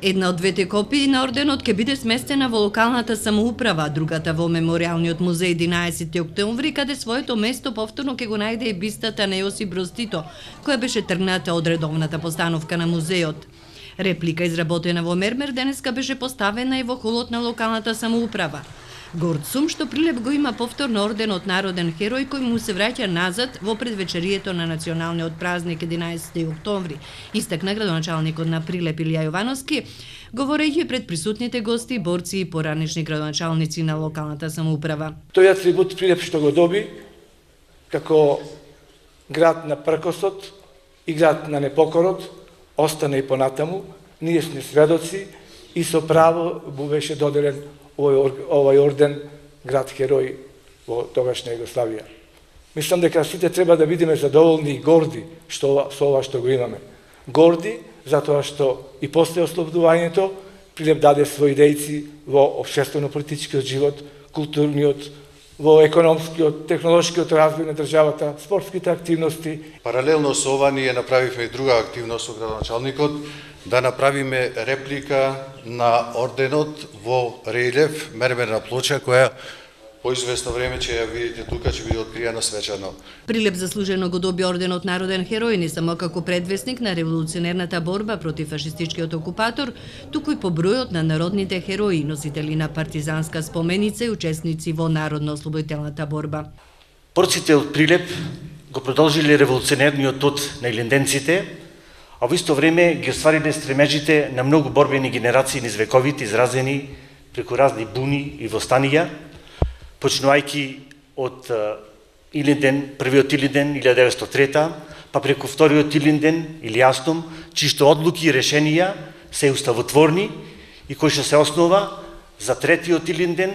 Една од двете копии на орденот ќе биде сместена во локалната самоуправа, другата во Мемориалниот музеј 11 октомври, каде своето место повторно ќе го најде и бистата на Јосип Броз Тито, која беше тргната од редовната постановка на музеот. Реплика изработена во мермер денеска беше поставена и во холот на локалната самоуправа. Горд сум што Прилеп го има повторно орденот Народен херој кој му се враќа назад во предвечерието на националниот празник 11 октомври, истакна градоначалникот на Прилеп Илија Јовановски, говорејќи пред присутните гости, борци и поранешни градоначалници на локалната самоуправа. Тој атрибут Прилеп што го доби како град на пркосот и град на непокорот остане и понатаму. Ние сме сведоци и со право му беше доделен овој орден град херој во тогашна Југославија. Мислам дека сите треба да бидеме задоволни и горди со ова што го имаме. Горди затоа што и после ослободувањето Прилеп даде своји дејци во општествено-политичкиот живот, културниот, во економскиот, технолошкиот развој на државата, спортските активности. Паралелно со ова ние направивме и друга активност со градоначалникот, да направиме реплика на орденот во релјеф, мермерна плоча, која по известно време ќе ја видите тука, ќе биде откриена свечано. Прилеп заслужено го доби орденот Народен херој не само како предвесник на револуционерната борба против фашистичкиот окупатор, туку и по бројот на народните херои, носители на партизанска споменица и учесници во народно-ослободителната борба. Борците од Прилеп го продолжиле револуционерниот тод на илинденците, а во исто време ги оствариле стремежите на многу борбени генерации низ вековите, изразени преку разни буни и востанија, почнувајќи од Илинден, првиот Илинден 1903, па преку вториот Илинден Илијастум, чишто одлуки и решенија се уставотворни и кои што се основа за третиот Илинден,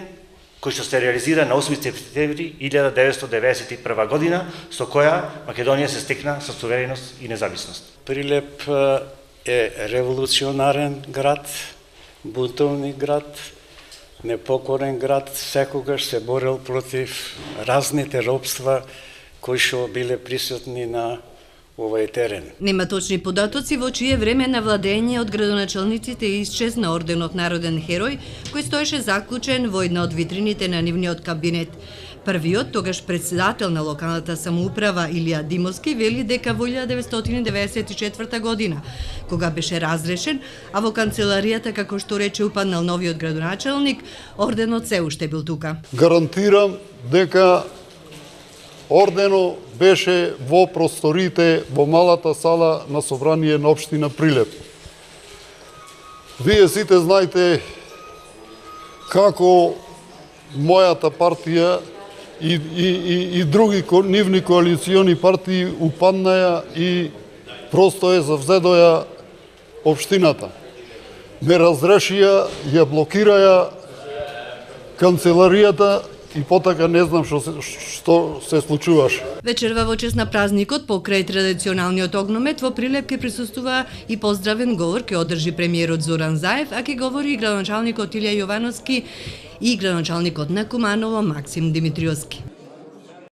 кој што се реализира на 8 септември 1991 година, со која Македонија се стекна со сувереност и независност. Прилеп е револуционарен град, бунтовни град, непокорен град, секогаш се борел против разните робства кои што биле присутни на овој терен. Нема точни податоци во чие време на владење од градоначалниците исчезна орденот Народен херој, кој стоеше заклучен во една од витрините на нивниот кабинет. Првиот, тогаш председател на локалната самоуправа Илија Димовски, вели дека во 1994 година, кога беше разрешен, а во канцеларијата, како што рече, упаднал новиот градоначалник, орденот се уште бил тука. Гарантирам дека ордено беше во просторите во малата сала на собрание на општина Прилеп. Вие сите знаете како мојата партија и други нивни коалициони партии упаднаја и просто ја завзедоја општината. Ме разрешија, ја блокираја канцеларијата и потака не знам што се случуваше. Вечерва во чест на празникот, покрај традиционалниот огномет, во Прилеп ќе присуствува и поздравен говор ќе одржи премиерот Зоран Заев, а ќе говори и градоначалникот Илија Јовановски и градоначалникот на Куманово Максим Димитриовски.